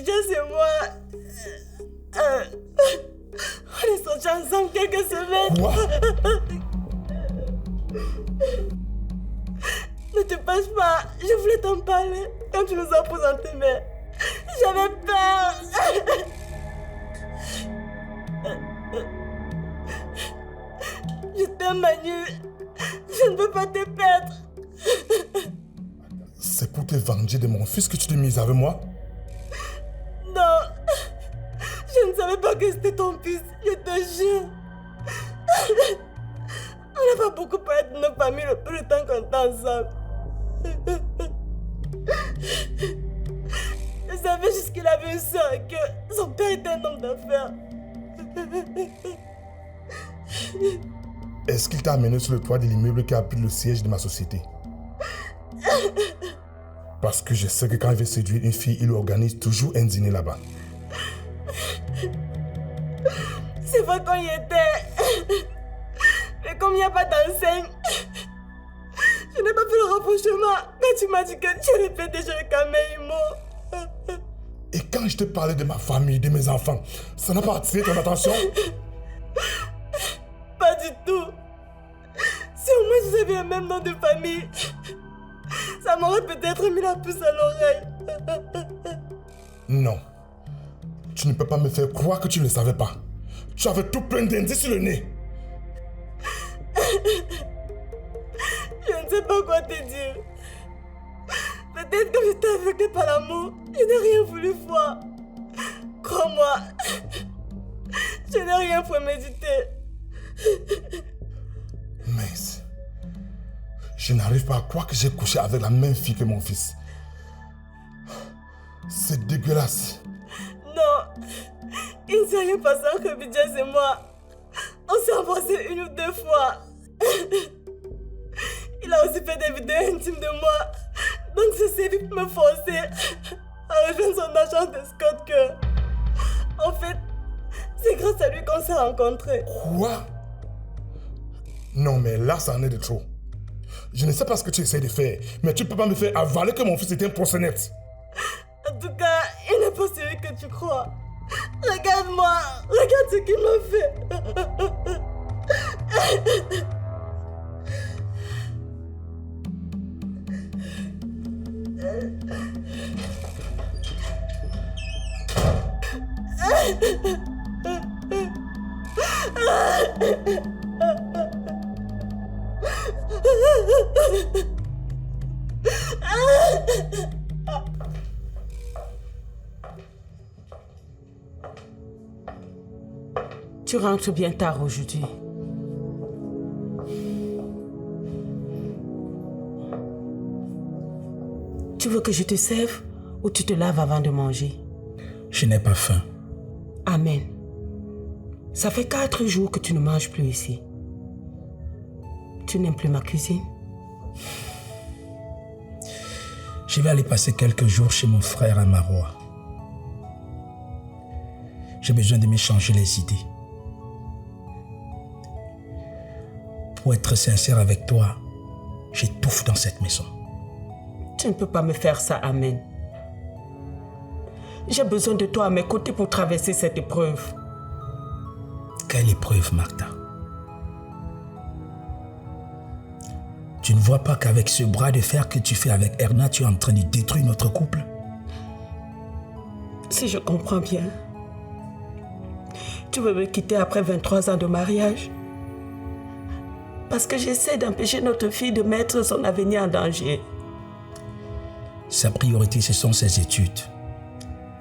Abidjan, c'est moi. On est sortis ensemble quelques semaines. Quoi? Ne te passe pas, je voulais t'en parler quand tu nous as présenté, mais j'avais peur. Je t'aime, Manu. Je ne peux pas te perdre. C'est pour te venger de mon fils que tu t'es mise avec moi? Non, je ne savais pas que c'était ton fils, je te jure. On n'a pas beaucoup parlé de nos familles le peu de temps qu'on était ensemble. Je savais juste qu'il avait une soeur et que son père était un homme d'affaires. Est-ce qu'il t'a amené sur le toit de l'immeuble qui a pris le siège de ma société? Parce que je sais que quand il veut séduire une fille, il organise toujours un dîner là-bas. C'est vrai qu'on y était. Mais comme il n'y a pas d'enseigne, je n'ai pas fait le rapprochement quand tu m'as dit que tu répétais chez le Caméimo. Et quand je te parlais de ma famille, de mes enfants, ça n'a pas attiré ton attention? Pas du tout. Si au moins je savais le même nom de famille, ça m'aurait peut-être mis la puce à l'oreille. Non. Tu ne peux pas me faire croire que tu ne le savais pas. Tu avais tout plein d'indices sur le nez. Je ne sais pas quoi te dire. Peut-être que j'étais aveuglée par l'amour, je n'ai rien voulu voir. Crois-moi, je n'ai rien prémédité. Mince. Je n'arrive pas à croire que j'ai couché avec la même fille que mon fils. C'est dégueulasse. Non, il ne s'est rien passé entre Bidjas et moi. On s'est embrassés 1 ou 2 fois. Il a aussi fait des vidéos intimes de moi. Donc c'est série pour me forcer à rejoindre son agent d'escorte que... En fait, c'est grâce à lui qu'on s'est rencontrés. Quoi? Non, mais là, ça en est de trop. Je ne sais pas ce que tu essaies de faire, mais tu ne peux pas me faire avaler que mon fils était un proxénète. En tout cas, il n'est pas celui que tu crois. Regarde-moi, regarde ce qu'il m'a fait. Tu rentres bien tard aujourd'hui. Tu veux que je te serve ou tu te laves avant de manger? Je n'ai pas faim. Amen. Ça fait 4 jours que tu ne manges plus ici. Tu n'aimes plus ma cuisine? Je vais aller passer quelques jours chez mon frère à Marois. J'ai besoin de m'échanger les idées. Pour être sincère avec toi, j'étouffe dans cette maison. Tu ne peux pas me faire ça, Amen. J'ai besoin de toi à mes côtés pour traverser cette épreuve. Quelle épreuve, Martha? Tu ne vois pas qu'avec ce bras de fer que tu fais avec Erna, tu es en train de détruire notre couple? Si je comprends bien, tu veux me quitter après 23 ans de mariage? Parce que j'essaie d'empêcher notre fille de mettre son avenir en danger. Sa priorité, ce sont ses études.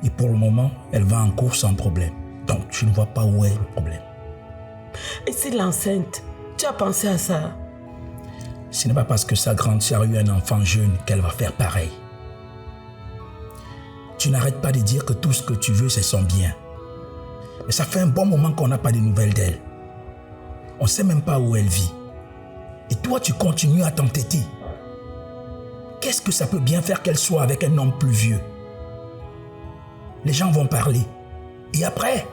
Et pour le moment, elle va en cours sans problème. Donc, je ne vois pas où est le problème. Et si l'enceinte, tu as pensé à ça? Ce n'est pas parce que sa grande sœur a eu un enfant jeune qu'elle va faire pareil. Tu n'arrêtes pas de dire que tout ce que tu veux, c'est son bien. Mais ça fait un bon moment qu'on n'a pas de nouvelles d'elle. On ne sait même pas où elle vit. Et toi, tu continues à t'entêter. Qu'est-ce que ça peut bien faire qu'elle soit avec un homme plus vieux? Les gens vont parler. Et après?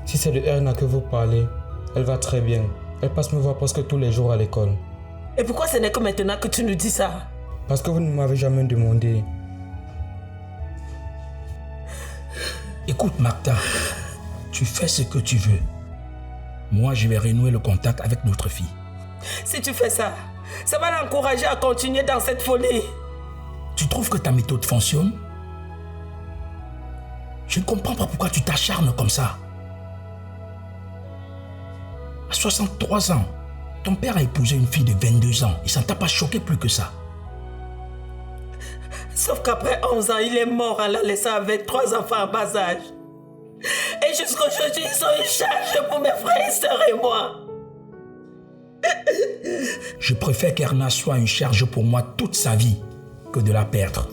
Si c'est de Erna que vous parlez, elle va très bien. Elle passe me voir presque tous les jours à l'école. Et pourquoi ce n'est que maintenant que tu nous dis ça? Parce que vous ne m'avez jamais demandé. Écoute, Magda, tu fais ce que tu veux. Moi, je vais renouer le contact avec notre fille. Si tu fais ça, ça va l'encourager à continuer dans cette folie. Tu trouves que ta méthode fonctionne? Je ne comprends pas pourquoi tu t'acharnes comme ça. À 63 ans, ton père a épousé une fille de 22 ans. Il s'en t'a pas choqué plus que ça. Sauf qu'après 11 ans, il est mort en la laissant avec 3 enfants en bas âge. Et jusqu'aujourd'hui, ils sont une charge pour mes frères et sœurs et moi. Je préfère qu'Erna soit une charge pour moi toute sa vie que de la perdre.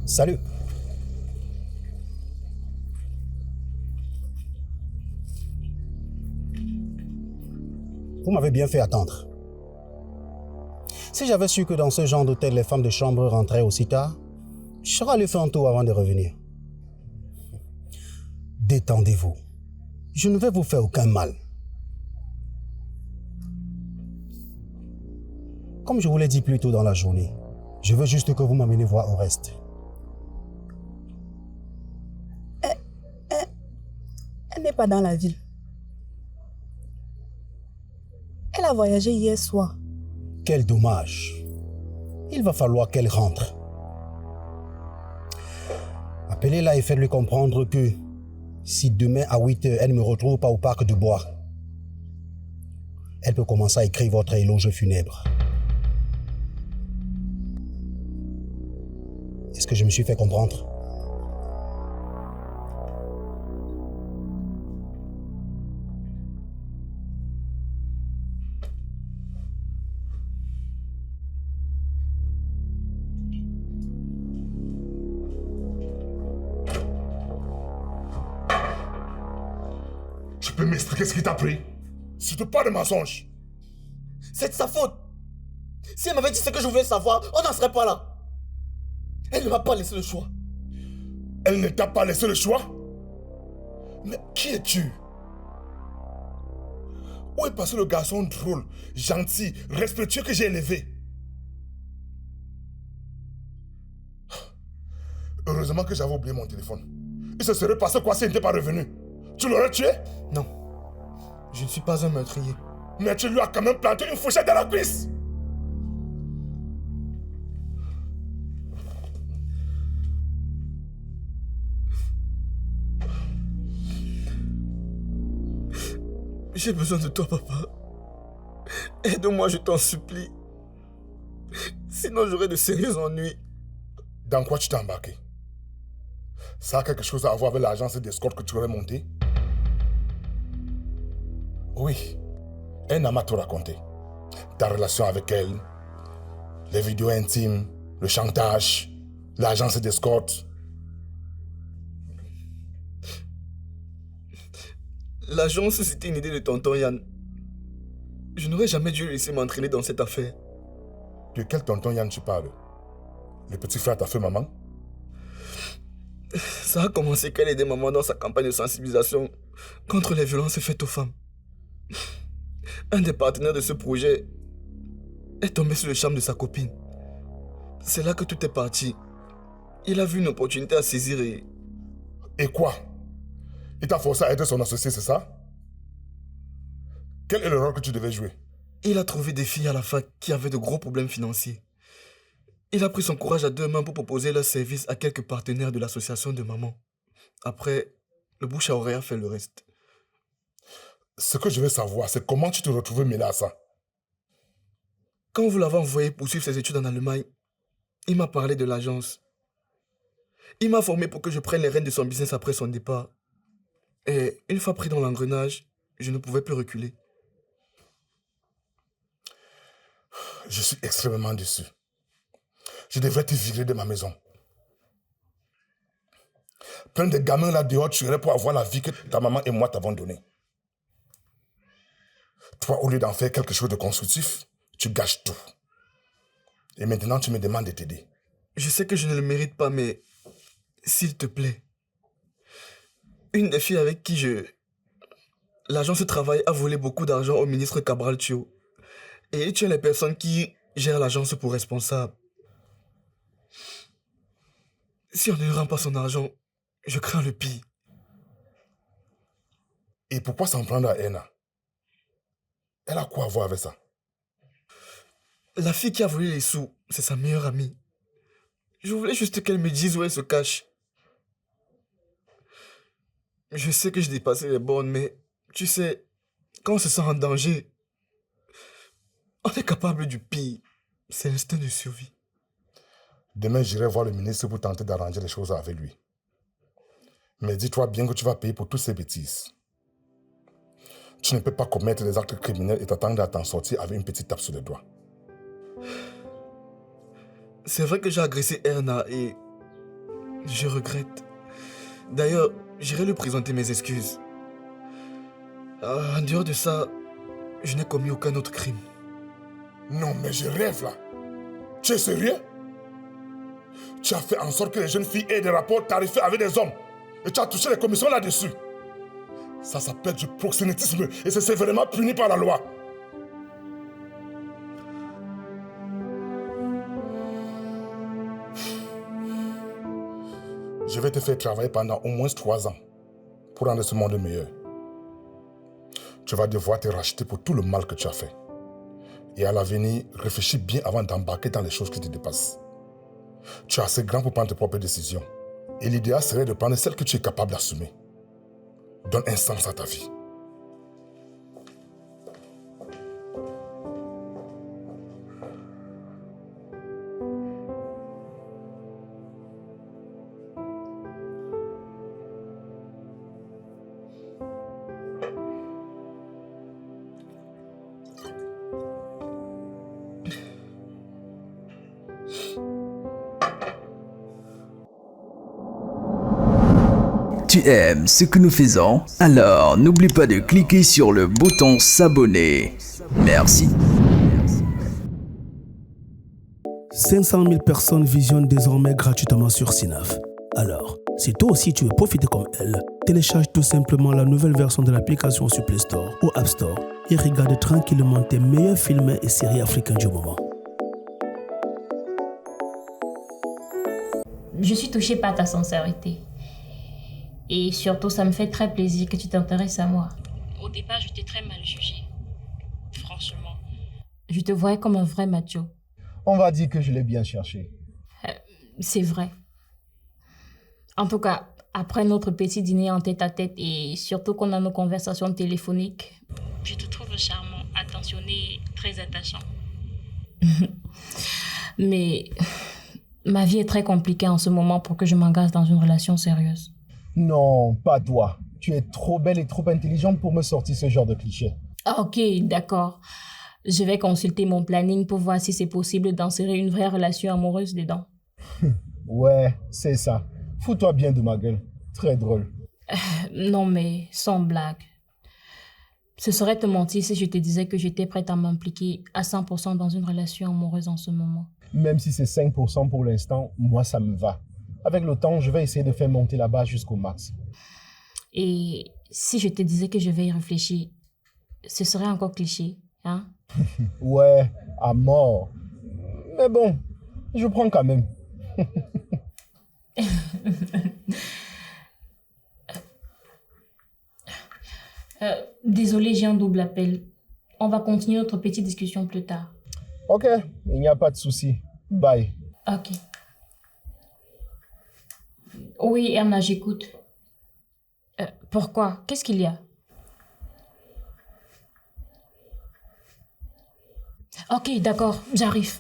Salut. Vous m'avez bien fait attendre. Si j'avais su que dans ce genre d'hôtel, les femmes de chambre rentraient aussi tard, je serais allé faire un tour avant de revenir. Détendez-vous. Je ne vais vous faire aucun mal. Comme je vous l'ai dit plus tôt dans la journée, je veux juste que vous m'amenez voir au reste. Elle n'est pas dans la ville. Elle a voyagé hier soir. Quel dommage. Il va falloir qu'elle rentre. Appelez-la et faites-lui comprendre que si demain à 8 h, elle ne me retrouve pas au parc du Bois, elle peut commencer à écrire votre éloge funèbre. Est-ce que je me suis fait comprendre? Tu peux m'expliquer ce qui t'a pris? Surtout pas de mensonges. C'est de sa faute. Si elle m'avait dit ce que je voulais savoir, on n'en serait pas là. Elle ne m'a pas laissé le choix. Elle ne t'a pas laissé le choix? Mais qui es-tu? Où est passé le garçon drôle, gentil, respectueux que j'ai élevé? Heureusement que j'avais oublié mon téléphone. Il se serait passé quoi s'il n'était pas revenu? Tu l'aurais tué? Non. Je ne suis pas un meurtrier. Mais tu lui as quand même planté une fourchette dans la cuisse! J'ai besoin de toi, papa. Aide-moi, je t'en supplie. Sinon, j'aurai de sérieux ennuis. Dans quoi tu t'es embarqué? Ça a quelque chose à voir avec l'agence d'escorte que tu aurais montée? Oui, elle m'a tout raconté. Ta relation avec elle, les vidéos intimes, le chantage, l'agence d'escorte. L'agence, c'était une idée de tonton Yann. Je n'aurais jamais dû laisser m'entraîner dans cette affaire. De quel tonton Yann tu parles? Le petit frère t'a fait maman? Ça a commencé qu'elle aidait maman dans sa campagne de sensibilisation contre les violences faites aux femmes. Un des partenaires de ce projet est tombé sur le charme de sa copine. C'est là que tout est parti. Il a vu une opportunité à saisir et... Et quoi? Il t'a forcé à aider son associé, c'est ça? Quel est le rôle que tu devais jouer? Il a trouvé des filles à la fac qui avaient de gros problèmes financiers. Il a pris son courage à deux mains pour proposer leur service à quelques partenaires de l'association de maman. Après, le bouche à oreille a fait le reste. Ce que je veux savoir, c'est comment tu te retrouvais mêlé à ça. Quand vous l'avez envoyé poursuivre ses études en Allemagne, il m'a parlé de l'agence. Il m'a formé pour que je prenne les rênes de son business après son départ. Et une fois pris dans l'engrenage, je ne pouvais plus reculer. Je suis extrêmement déçu. Je devrais te virer de ma maison. plein de gamins là dehors tueraient pour avoir la vie que ta maman et moi t'avons donnée. Toi, au lieu d'en faire quelque chose de constructif, tu gâches tout. Et maintenant, tu me demandes de t'aider. Je sais que je ne le mérite pas, mais s'il te plaît. Une des filles avec qui l'agence de travail a volé beaucoup d'argent au ministre Cabral Thio. Et il tient les personnes qui gèrent l'agence pour responsables. Si on ne lui rend pas son argent, je crains le pire. Et pourquoi s'en prendre à Erna? Elle a quoi à voir avec ça? La fille qui a volé les sous, c'est sa meilleure amie. Je voulais juste qu'elle me dise où elle se cache. Je sais que j'ai dépassé les bornes, mais tu sais, quand on se sent en danger, on est capable du pire. C'est l'instinct de survie. Demain, j'irai voir le ministre pour tenter d'arranger les choses avec lui. Mais dis-toi bien que tu vas payer pour toutes ces bêtises. Tu ne peux pas commettre des actes criminels et t'attendre à t'en sortir avec une petite tape sur le doigt. C'est vrai que j'ai agressé Erna et je regrette. D'ailleurs, j'irai lui présenter mes excuses. En dehors de ça, je n'ai commis aucun autre crime. Non, mais je rêve là. Tu es sérieux? Tu as fait en sorte que les jeunes filles aient des rapports tarifés avec des hommes. Et tu as touché les commissions là-dessus. Ça s'appelle du proxénétisme et c'est sévèrement puni par la loi. Je vais te faire travailler pendant au moins 3 ans pour rendre ce monde meilleur. Tu vas devoir te racheter pour tout le mal que tu as fait. Et à l'avenir, réfléchis bien avant d'embarquer dans les choses qui te dépassent. Tu es assez grand pour prendre tes propres décisions. Et l'idéal serait de prendre celle que tu es capable d'assumer. Donne un sens à ta vie. Tu aimes ce que nous faisons? Alors n'oublie pas de cliquer sur le bouton s'abonner. Merci. 500 000 personnes visionnent désormais gratuitement sur Synapse. Alors, si toi aussi tu veux profiter comme elle, télécharge tout simplement la nouvelle version de l'application sur Play Store ou App Store et regarde tranquillement tes meilleurs films et séries africains du moment. Je suis touchée par ta sincérité. Et surtout, ça me fait très plaisir que tu t'intéresses à moi. Au départ, je t'ai très mal jugé. Franchement. Je te voyais comme un vrai macho. On va dire que je l'ai bien cherché. C'est vrai. En tout cas, après notre petit dîner en tête-à-tête et surtout qu'on a nos conversations téléphoniques, je te trouve charmant, attentionné et très attachant. Mais ma vie est très compliquée en ce moment pour que je m'engage dans une relation sérieuse. Non, pas toi. Tu es trop belle et trop intelligente pour me sortir ce genre de cliché. Ok, d'accord. Je vais consulter mon planning pour voir si c'est possible d'insérer une vraie relation amoureuse dedans. Ouais, c'est ça. Fous-toi bien de ma gueule. Très drôle. Non mais, sans blague. Ce serait te mentir si je te disais que j'étais prête à m'impliquer à 100% dans une relation amoureuse en ce moment. Même si c'est 5% pour l'instant, moi ça me va. Avec le temps, je vais essayer de faire monter la base jusqu'au max. Et si je te disais que je vais y réfléchir, ce serait encore cliché, hein? Ouais, à mort. Mais bon, je prends quand même. Désolée, j'ai un double appel. On va continuer notre petite discussion plus tard. Ok, il n'y a pas de souci. Bye. Ok. Oui, Erna, j'écoute. Pourquoi? Qu'est-ce qu'il y a? Ok, d'accord, j'arrive.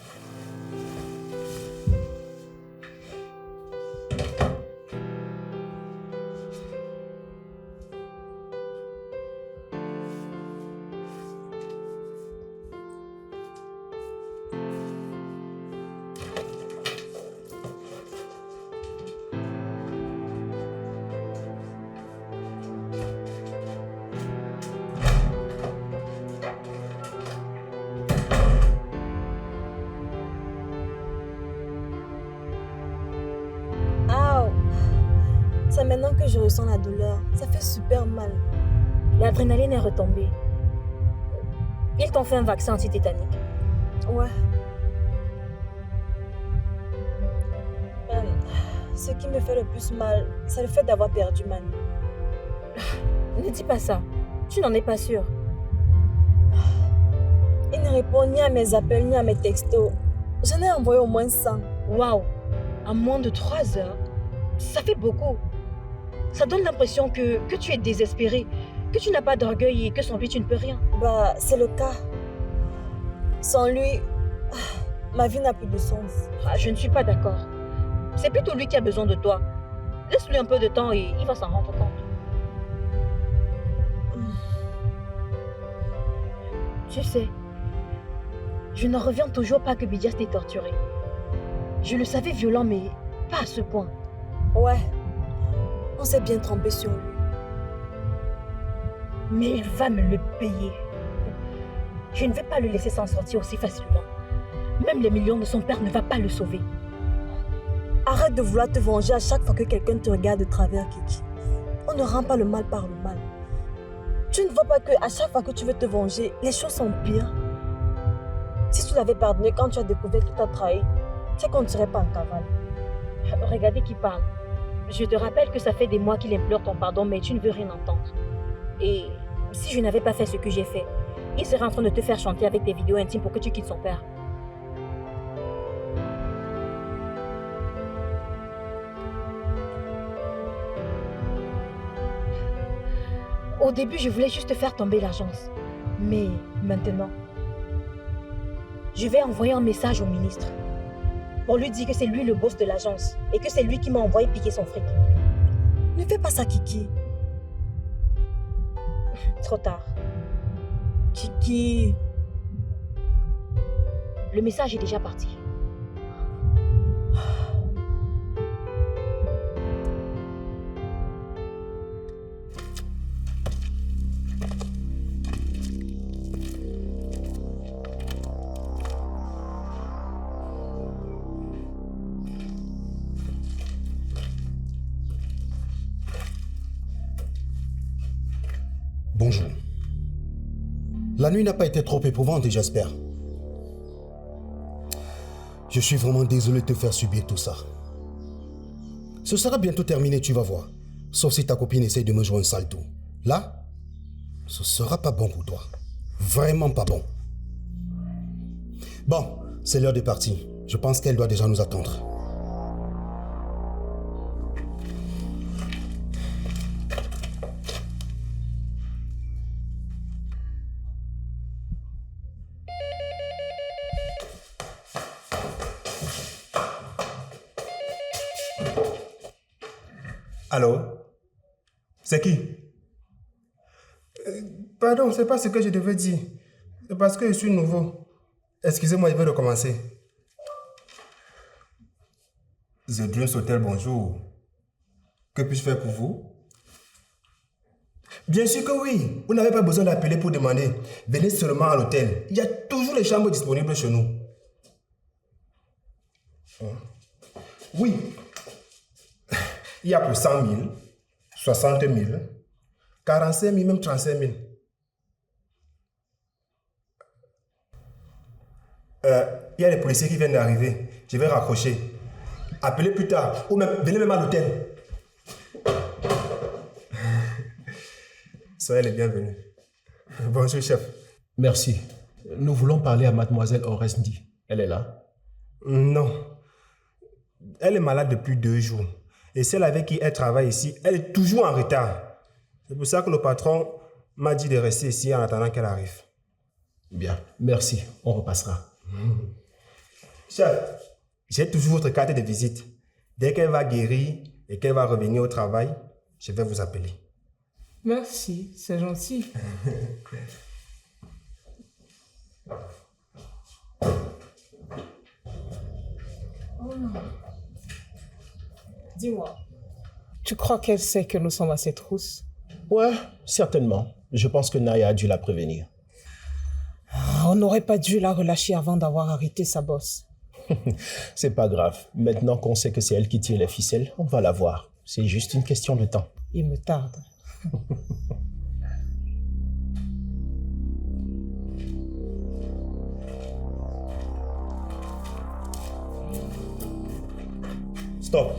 C'est maintenant que je ressens la douleur. Ça fait super mal. L'adrénaline est retombée. Ils t'ont fait un vaccin anti-tétanique. Ouais. Ce qui me fait le plus mal, c'est le fait d'avoir perdu Manu. Ne dis pas ça. Tu n'en es pas sûre. Il ne répond ni à mes appels, ni à mes textos. J'en ai envoyé au moins 100. Waouh! En moins de 3 heures, ça fait beaucoup. Ça donne l'impression que tu es désespérée, que tu n'as pas d'orgueil et que sans lui, tu ne peux rien. Bah, c'est le cas. Sans lui, ma vie n'a plus de sens. Je ne suis pas d'accord. C'est plutôt lui qui a besoin de toi. Laisse-lui un peu de temps et il va s'en rendre compte. Tu sais, je n'en reviens toujours pas que Bidias t'ait torturé. Je le savais violent, mais pas à ce point. Ouais, on s'est bien trompé sur lui. Mais il va me le payer. Je ne vais pas le laisser s'en sortir aussi facilement. Même les millions de son père ne va pas le sauver. Arrête de vouloir te venger à chaque fois que quelqu'un te regarde de travers, Kiki. On ne rend pas le mal par le mal. Tu ne vois pas qu'à chaque fois que tu veux te venger, les choses sont pires. Si tu l'avais pardonné quand tu as découvert qu'il t'a trahi, c'est qu'on ne serait pas en cavale. Regardez qui parle. Je te rappelle que ça fait des mois qu'il implore ton pardon, mais tu ne veux rien entendre. Et si je n'avais pas fait ce que j'ai fait, il serait en train de te faire chanter avec des vidéos intimes pour que tu quittes son père. Au début, je voulais juste faire tomber l'agence. Mais maintenant, je vais envoyer un message au ministre pour lui dire que c'est lui le boss de l'agence et que c'est lui qui m'a envoyé piquer son fric. Ne fais pas ça, Kiki. Trop tard. Kiki. Le message est déjà parti. Bonjour. La nuit n'a pas été trop éprouvante, j'espère. Je suis vraiment désolé de te faire subir tout ça. Ce sera bientôt terminé, tu vas voir. Sauf si ta copine essaye de me jouer un sale tour. Là, ce sera pas bon pour toi. Vraiment pas bon. Bon, c'est l'heure de partir. Je pense qu'elle doit déjà nous attendre. Allô? C'est qui? Pardon, c'est pas ce que je devais dire. C'est parce que je suis nouveau. Excusez-moi, je vais recommencer. The Dreams Hotel, bonjour. Que puis-je faire pour vous? Bien sûr que oui. Vous n'avez pas besoin d'appeler pour demander. Venez seulement à l'hôtel. Il y a toujours les chambres disponibles chez nous. Oui. Il y a pour 100 000, 60 000, 45 000, même 35 000. Il y a les policiers qui viennent d'arriver. Je vais raccrocher. Appelez plus tard. Ou même, venez même à l'hôtel. Soyez les bienvenus. Bonjour, chef. Merci. Nous voulons parler à mademoiselle Oresndi. Elle est là? Non. Elle est malade depuis 2 jours. Et celle avec qui elle travaille ici, elle est toujours en retard. C'est pour ça que le patron m'a dit de rester ici en attendant qu'elle arrive. Bien, merci. On repassera. Chef, j'ai toujours votre carte de visite. Dès qu'elle va guérir et qu'elle va revenir au travail, je vais vous appeler. Merci, c'est gentil. Dis-moi, tu crois qu'elle sait que nous sommes à ses trousses? Ouais, certainement. Je pense que Naya a dû la prévenir. On n'aurait pas dû la relâcher avant d'avoir arrêté sa bosse. C'est pas grave. Maintenant qu'on sait que c'est elle qui tire les ficelles, on va la voir. C'est juste une question de temps. Il me tarde. Stop.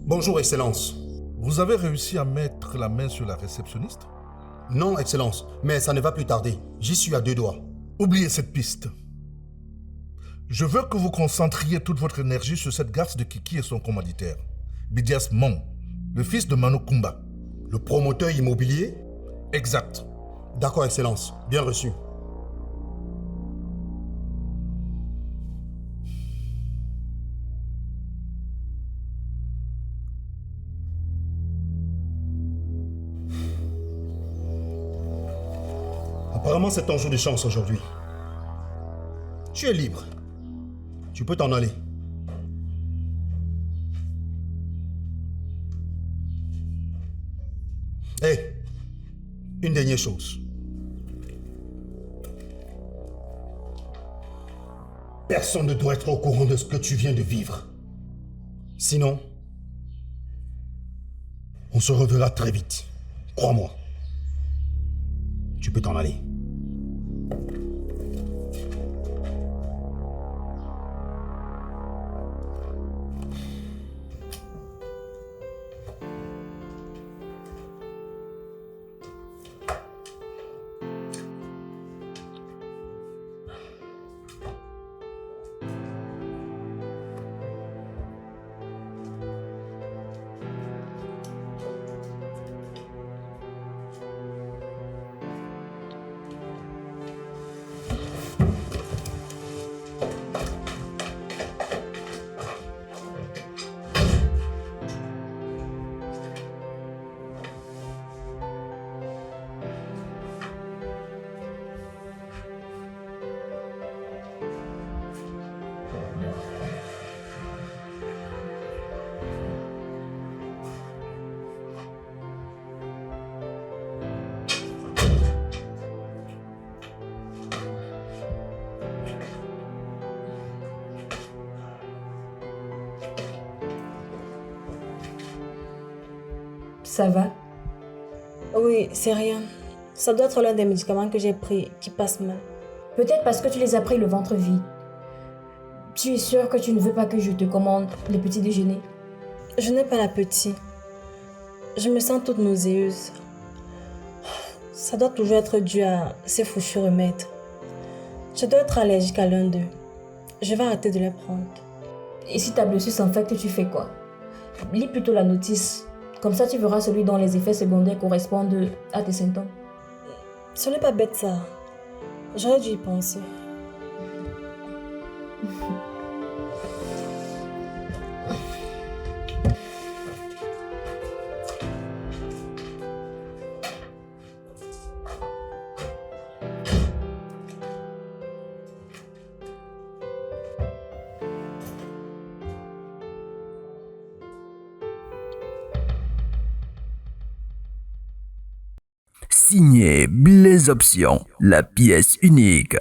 Bonjour, Excellence. Vous avez réussi à mettre la main sur la réceptionniste? Non, Excellence, mais ça ne va plus tarder. J'y suis à 2 doigts. Oubliez cette piste. Je veux que vous concentriez toute votre énergie sur cette garce de Kiki et son commanditaire, Bidias Mon, le fils de Mano Kumba. Le promoteur immobilier? Exact. D'accord, Excellence. Bien reçu. Apparemment, c'est ton jour de chance aujourd'hui. Tu es libre. Tu peux t'en aller. Hé, une dernière chose. Personne ne doit être au courant de ce que tu viens de vivre. Sinon, on se reverra très vite. Crois-moi. Tu peux t'en aller. Ça va? Oui, c'est rien. Ça doit être l'un des médicaments que j'ai pris qui passe mal. Peut-être parce que tu les as pris le ventre vide. Tu es sûre que tu ne veux pas que je te commande le petit déjeuner? Je n'ai pas l'appétit. Je me sens toute nauséeuse. Ça doit toujours être dû à ces fouchus remèdes. Je dois être allergique à l'un d'eux. Je vais arrêter de les prendre. Et si ta blessure s'infecte, tu fais quoi? Lis plutôt la notice. Comme ça, tu verras celui dont les effets secondaires correspondent à tes symptômes. Ce n'est pas bête ça. J'aurais dû y penser. Signé Blaise Option, la pièce unique.